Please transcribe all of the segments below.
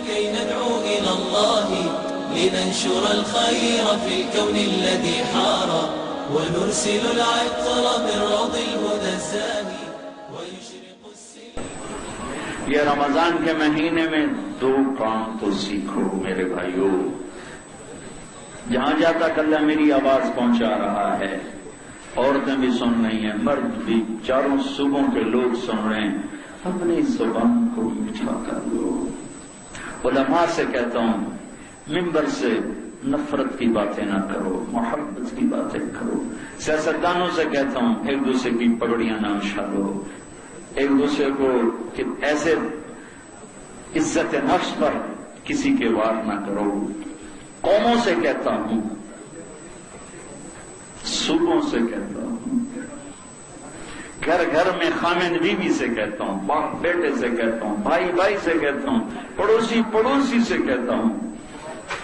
كي ندعو إلى الله لننشر الخير في الكون الذي حار ونرسل العطر من روض الهدى الزاهي ويشرق السلم. یہ رمضان کے مہینے میں 2 کام تو سیکھو میرے بھائیو. جہاں جاتا اللہ میری آواز پہنچا رہا ہے، عورتیں بھی سن رہی ہیں، مرد بھی، چاروں صوبوں کے لوگ سن رہے ہیں. اپنی زبان کو میٹھا کر لو. علماء سے کہتا ہوں منبر سے نفرت کی باتیں نہ کرو، محبت کی باتیں کرو. سیاستدانوں سے کہتا ہوں ایک دوسرے کی پگڑیاں نہ اچھالو، ایک دوسرے کو کہ ایسے عزت نفس پر کسی کے وار نہ کرو. قوموں سے کہتا ہوں، صوبوں سے کہتا ہوں، گھر گھر میں خامند بیوی سے کہتا ہوں، باپ بیٹے سے کہتا ہوں، بھائی بھائی سے کہتا ہوں، پڑوسی پڑوسی سے کہتا ہوں،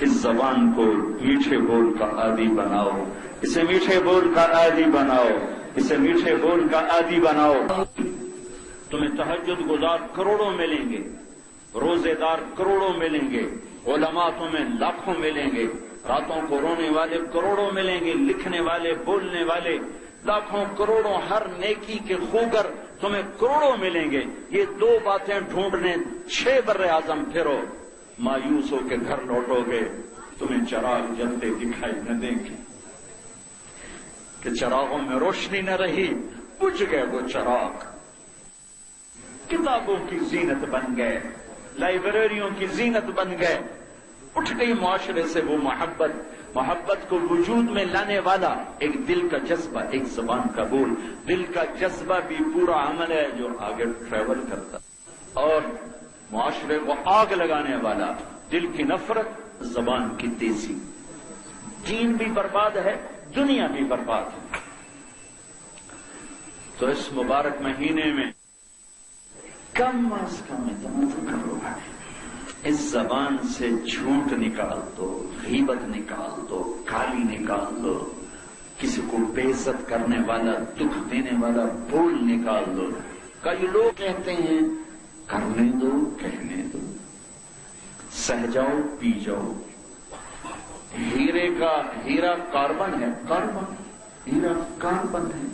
اس زبان کو میٹھے بول کا عادی بناؤ، اسے میٹھے بول کا عادی بناؤ، اسے میٹھے بول کا عادی بناؤ. تمہیں تہجد گزار کروڑوں ملیں گے، روزے دار کروڑوں ملیں گے، علماء تمہیں لاکھوں ملیں گے، راتوں کو رونے والے کروڑوں ملیں گے، لکھنے والے بولنے والے لاکھوں کروڑوں، ہر نیکی کے خوگر تمہیں کروڑوں ملیں گے. یہ 2 باتیں ڈھونڈنے 6 بر اعظم پھرو، مایوس ہو کے گھر لوٹو گے، تمہیں چراغ جلتے دکھائی نہ دیں گے کہ چراغوں میں روشنی نہ رہی، بجھ گئے وہ چراغ. کتابوں کی زینت بن گئے، لائبریریوں کی زینت بن گئے. اٹھ گئی معاشرے سے وہ محبت کو وجود میں لانے والا ایک دل کا جذبہ، ایک زبان کا بول. دل کا جذبہ بھی پورا عمل ہے جو آگے ٹریول کرتا، اور معاشرے کو آگ لگانے والا دل کی نفرت، زبان کی تیزی. دین بھی برباد ہے، دنیا بھی برباد ہے. تو اس مبارک مہینے میں کم از کم اتنا تو کرو، اس زبان سے جھوٹ نکال دو، غیبت نکال دو، گالی نکال دو، کسی کو بے عزت کرنے والا، دکھ دینے والا بول نکال دو. کئی لوگ کہتے ہیں کرنے دو، کہنے دو، سہ جاؤ، پی جاؤ. ہیرا کاربن ہے، ہیرا کاربن ہے.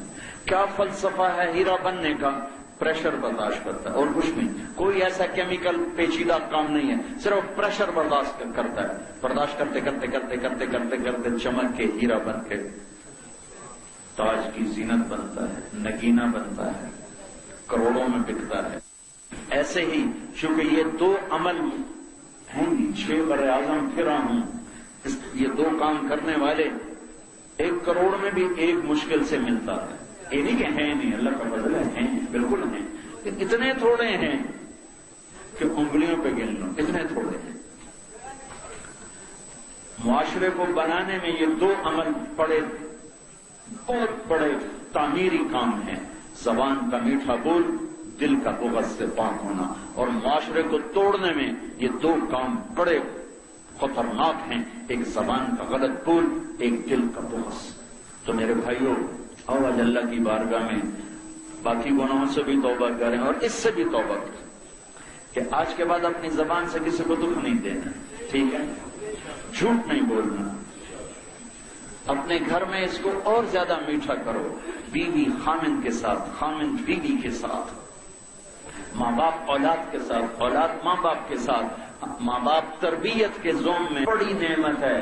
کیا فلسفہ ہے ہیرا بننے کا؟ پریشر برداشت کرتا ہے اور کچھ نہیں. کوئی ایسا کیمیکل پیچیدہ کام نہیں ہے، صرف پریشر برداشت کرتا ہے. برداشت کرتے کرتے کرتے کرتے کرتے کرتے چمک کے ہیرا بن کے تاج کی زینت بنتا ہے، نگینہ بنتا ہے، کروڑوں میں بکتا ہے. ایسے ہی چونکہ یہ 2 عمل ہیں، 6 بر اعظم پھرا ہوں، یہ 2 کام کرنے والے 1 کروڑ میں بھی 1 مشکل سے ملتا ہے. یہ نہیں کہ ہیں نہیں، اللہ کا فضل ہے، ہیں بالکل ہیں، لیکن اتنے تھوڑے ہیں کہ انگلیوں پہ گن لو، اتنے تھوڑے ہیں. معاشرے کو بنانے میں یہ 2 عمل بہت بڑے تعمیری کام ہیں. زبان کا میٹھا بول، دل کا بغض سے پاک ہونا. اور معاشرے کو توڑنے میں یہ 2 کام بڑے خطرناک ہیں، ایک زبان کا غلط بول، ایک دل کا بغض. تو میرے بھائیوں، آواز اللہ کی بارگاہ میں باقی گناہوں سے بھی توبہ کریں اور اس سے بھی توبہ کریں کہ آج کے بعد اپنی زبان سے کسی کو دکھ نہیں دینا، ٹھیک ہے؟ جھوٹ نہیں بولنا. اپنے گھر میں اس کو اور زیادہ میٹھا کرو، بیوی خامند کے ساتھ، خامند بیوی کے ساتھ، ماں باپ اولاد کے ساتھ، اولاد ماں باپ کے ساتھ. ماں باپ تربیت کے زوم میں بڑی نعمت ہے،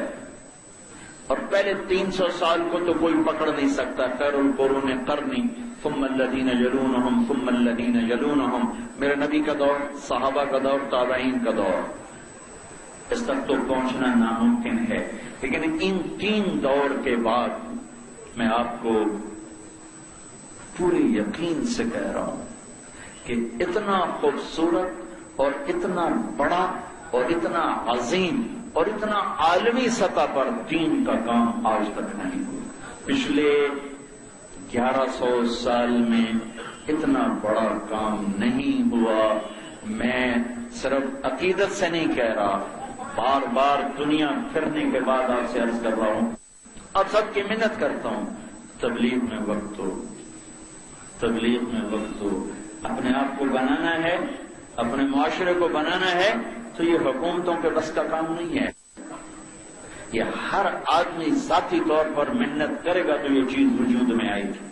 اور پہلے 300 سال کو تو کوئی پکڑ نہیں سکتا. خیر القرون قرنی ثم الذین یلونہم ثم الذین یلونہم. میرے نبی کا دور، صحابہ کا دور، تابعین کا دور، اس تک تو پہنچنا ناممکن ہے. لیکن ان 3 دور کے بعد میں آپ کو پورے یقین سے کہہ رہا ہوں کہ اتنا خوبصورت اور اتنا بڑا اور اتنا عظیم اور اتنا عالمی سطح پر دین کا کام آج تک نہیں ہوا. پچھلے 1100 سال میں اتنا بڑا کام نہیں ہوا. میں صرف عقیدت سے نہیں کہہ رہا، بار بار دنیا پھرنے کے بعد آپ سے عرض کر رہا ہوں، اب سب کی منت کرتا ہوں، تبلیغ میں وقت ہو، تبلیغ میں وقت ہو. اپنے آپ کو بنانا ہے، اپنے معاشرے کو بنانا ہے تو یہ حکومتوں کے بس کا کام نہیں ہے. یہ ہر آدمی ذاتی طور پر محنت کرے گا تو یہ چیز وجود میں آئے گی.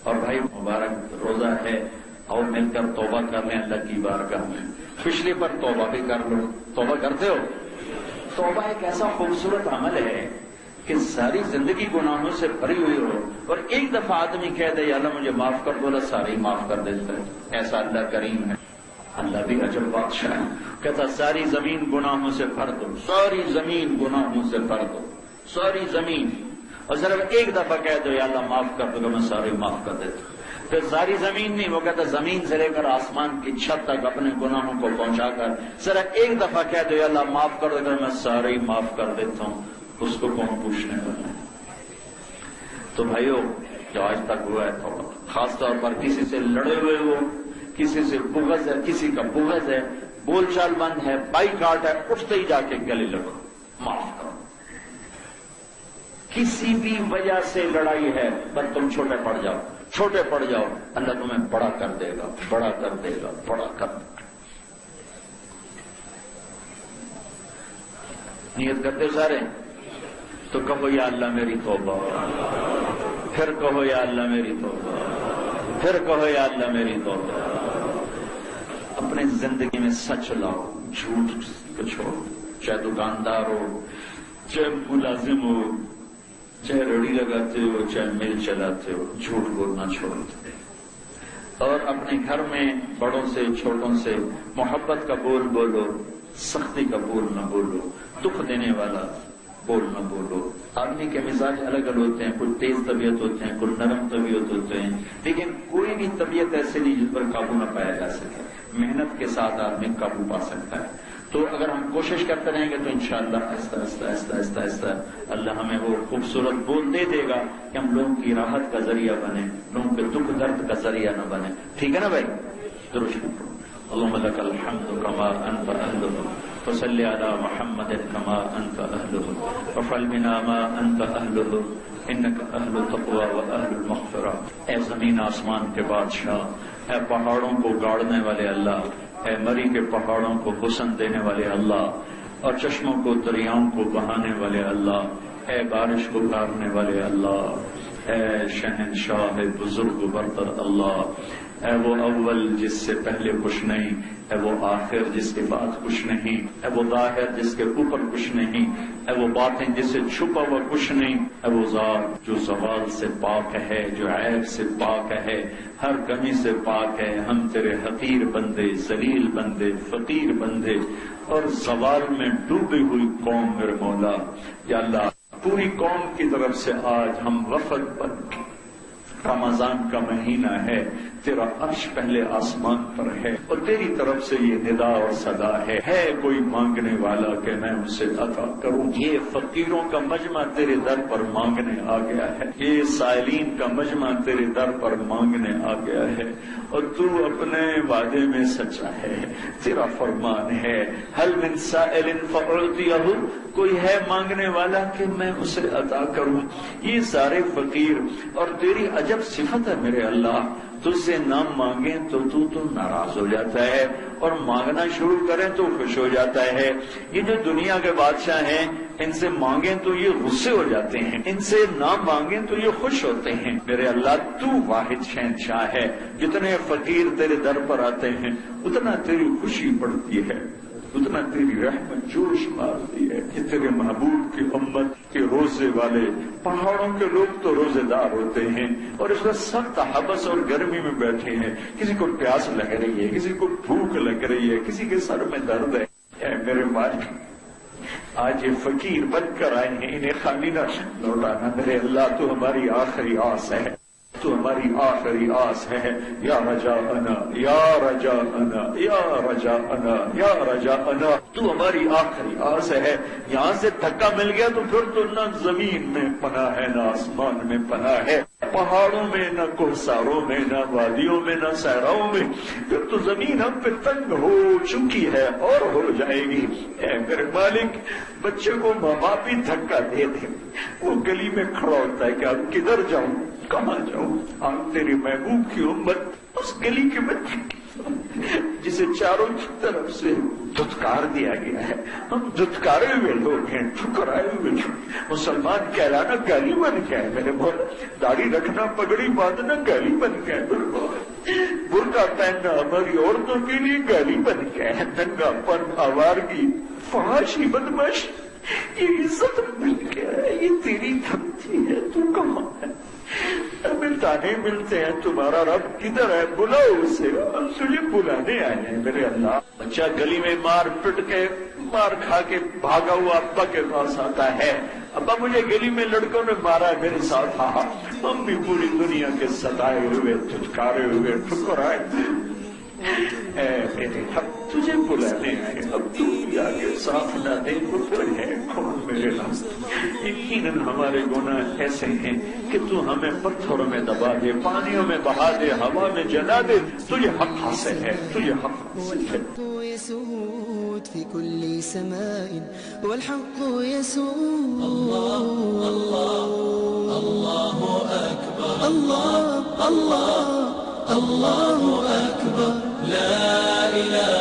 اور بھائی مبارک روزہ ہے، اور مل کر توبہ کر لیں اللہ کی بارگاہ میں. پچھلے پر توبہ بھی کر لو. توبہ کرتے ہو؟ توبہ ایک ایسا خوبصورت عمل ہے کہ ساری زندگی گناہوں سے بھری ہوئی ہو اور ایک دفعہ آدمی کہہ دے یا اللہ مجھے معاف کر دو، اللہ سارے معاف کر دیتا ہے. ایسا اللہ کریم ہے. اللہ بھی عجب بادشاہ ہے. کہتا ساری زمین گناہوں سے بھر دو، ساری زمین گناہوں سے بھر دو، ساری زمین. اور صرف ایک دفعہ کہہ دو یا اللہ معاف کر دو، میں سارے معاف کر دیتا ہوں. پھر ساری زمین نہیں، وہ کہتا زمین سے لے کر آسمان کی چھت تک اپنے گناہوں کو پہنچا کر صرف ایک دفعہ کہہ دو یا اللہ معاف کر دو، میں سارے معاف کر دیتا ہوں. اس کو کون پوچھنے والا ہے؟ تو بھائیو جو آج تک ہوا ہے توبہ، خاص طور پر کسی سے لڑے ہوئے ہو، کسی سے بغض ہے، کسی کا بغض ہے، بول چال بند ہے، بائی کاٹ ہے، اٹھتے ہی جا کے گلے لگو، معاف کرو. کسی بھی وجہ سے لڑائی ہے بس تم چھوٹے پڑ جاؤ، چھوٹے پڑ جاؤ، اللہ تمہیں بڑا کر دے گا، بڑا کر دے گا، بڑا کر دے گا. نیت کرتے سارے تو کہو یا اللہ میری توبہ، پھر کہو یا اللہ میری توبہ، پھر کہو یا اللہ میری توبہ. اپنے زندگی میں سچ لاؤ، جھوٹ کو چھوڑو. چاہے دکاندار ہو، چاہے ملازم ہو، چاہے ریڑھی لگاتے ہو، چاہے مل چلاتے ہو، جھوٹ بولنا چھوڑ دو. اور اپنے گھر میں بڑوں سے چھوٹوں سے محبت کا بول بولو، سختی کا بول نہ بولو، دکھ دینے والا بول نہ بولو. آدمی کے مزاج الگ الگ ہوتے ہیں، کچھ تیز طبیعت ہوتے ہیں، کچھ نرم طبیعت ہوتے ہیں، لیکن کوئی بھی طبیعت ایسے نہیں جس پر قابو نہ پایا جا سکے. محنت کے ساتھ آدمی قابو پا سکتا ہے. تو اگر ہم کوشش کرتے رہیں گے تو انشاءاللہ آہستہ آہستہ آہستہ آہستہ آہستہ اللہ ہمیں وہ خوبصورت بول دے دے گا کہ ہم لوگوں کی راحت کا ذریعہ بنے، لوگوں کے دکھ درد کا ذریعہ نہ بنے. ٹھیک ہے نا بھائی؟ درود اللهم لك الحمد كما أنت أهله وصل على محمد كما أنت أهله وفعل بنا ما أنت أهله إنك أهل التقوى وأهل المغفرة. اے زمین آسمان کے بادشاہ، اے پہاڑوں کو گاڑنے والے اللہ، اے مری کے پہاڑوں کو حسن دینے والے اللہ، اور چشموں کو دریاؤں کو بہانے والے اللہ، اے بارش کو اتارنے والے اللہ، اے شہنشاہ بزرگ برتر اللہ، اے وہ اول جس سے پہلے کچھ نہیں، اے وہ آخر جس کے بعد کچھ نہیں، اے وہ ظاہر جس کے اوپر کچھ نہیں، اے وہ باطن جس سے چھپا ہوا کچھ نہیں، اے وہ ذات جو زوال سے پاک ہے، جو عیب سے پاک ہے، ہر کمی سے پاک ہے. ہم تیرے حقیر بندے، ذلیل بندے، فقیر بندے اور زوال میں ڈوبی ہوئی قوم میرے مولا. یا اللہ پوری قوم کی طرف سے آج ہم وفد بن کے، رمضان کا مہینہ ہے، تیرا عرش پہلے آسمان پر ہے اور تیری طرف سے یہ ندا اور صدا ہے کوئی مانگنے والا کہ میں اسے عطا کروں. یہ فقیروں کا مجمع تیرے در پر مانگنے آ گیا ہے، یہ سائلین کا مجمع تیرے در پر مانگنے آ گیا ہے، اور تو اپنے وعدے میں سچا ہے. تیرا فرمان ہے هل من سائل فأعطیہ، کوئی ہے مانگنے والا کہ میں اسے عطا کروں. یہ سارے فقیر، اور تیری عجب صفت ہے میرے اللہ، تجھ سے نہ مانگیں تو تو ناراض ہو جاتا ہے، اور مانگنا شروع کریں تو خوش ہو جاتا ہے. یہ جو دنیا کے بادشاہ ہیں، ان سے مانگیں تو یہ غصے ہو جاتے ہیں، ان سے نہ مانگیں تو یہ خوش ہوتے ہیں. میرے اللہ تو واحد شہنشاہ ہے، جتنے فقیر تیرے در پر آتے ہیں اتنا تیری خوشی بڑھتی ہے، اتنا تیری رحمت جوش مارتی ہے. کہ تیرے محبوب کی امت کے روزے والے، پہاڑوں کے لوگ تو روزے دار ہوتے ہیں اور اس وقت سخت حبس اور گرمی میں بیٹھے ہیں، کسی کو پیاس لگ رہی ہے، کسی کو بھوک لگ رہی ہے، کسی کے سر میں درد ہے. اے میرے مالک آج یہ فقیر بن کر آئے ہیں، انہیں خالی نہ لوٹانا. میرے اللہ تو ہماری آخری آس ہے، تو ہماری آخری آس ہے. یا رجاءنا یا رجاءنا یا رجاءنا یا رجاءنا، تو ہماری آخری آس ہے. یہاں سے دھکا مل گیا تو پھر تو نہ زمین میں پناہ ہے، نہ آسمان میں پناہ ہے، پہاڑوں میں نہ کوہساروں میں، نہ وادیوں میں، نہ صحراؤں میں. پھر تو زمین ہم پہ تنگ ہو چکی ہے اور ہو جائے گی. اے میرے مالک، بچے کو ماں باپ ہی دھکا دے دے، وہ گلی میں کھڑا ہوتا ہے کہ اب کدھر جاؤں، کہاں جاؤں. آج تیری محبوب کی امت اس گلی کے بچے جسے چاروں طرف سے دھتکار دیا گیا ہے. ہم دھتکارے ہوئے لوگ ہیں, ٹھکرائے ہوئے. مسلمان کہلانا گالی بن گیا ہے میرے بول. داڑھی رکھنا, پگڑی باندھنا گالی بن گیا ہے میرے بول. برقع پہننا ہماری عورتوں کے لیے گالی بن گیا ہے. ننگا پن, آوارگی, فحاشی, بدمعاشی, یہ عزت مل گیا ہے. یہ تیری دھمکی ہے. تو کہاں ہے؟ ہمیں تانے ملتے ہیں تمہارا رب کدھر ہے, بلاؤ اسے. ہم تجھے بلانے آئے ہیں میرے اللہ. بچہ گلی میں مار پٹ کے, مار کھا کے بھاگا ہوا ابا کے پاس آتا ہے, ابا مجھے گلی میں لڑکوں نے مارا ہے, میرے ساتھ آ. ہم بھی پوری دنیا کے ستائے ہوئے, دھتکارے ہوئے, ٹھکرائے. اے میرے رب تجھے بلانے آئے. اب تو بھی آگے صاف نہ دے تو پھر ہے کون میرے رب. یقیناً ہمارے گناہ ایسے ہیں کہ تو ہمیں پتھروں میں دبا دے, پانیوں میں بہا دے, ہوا میں جلا دے. تجھے حق حاصل ہے, تجھے حق حاصل ہے. يسود في كل سماء والحق يسود. الله الله الله أكبر. الله الله الله الله أكبر. لا إله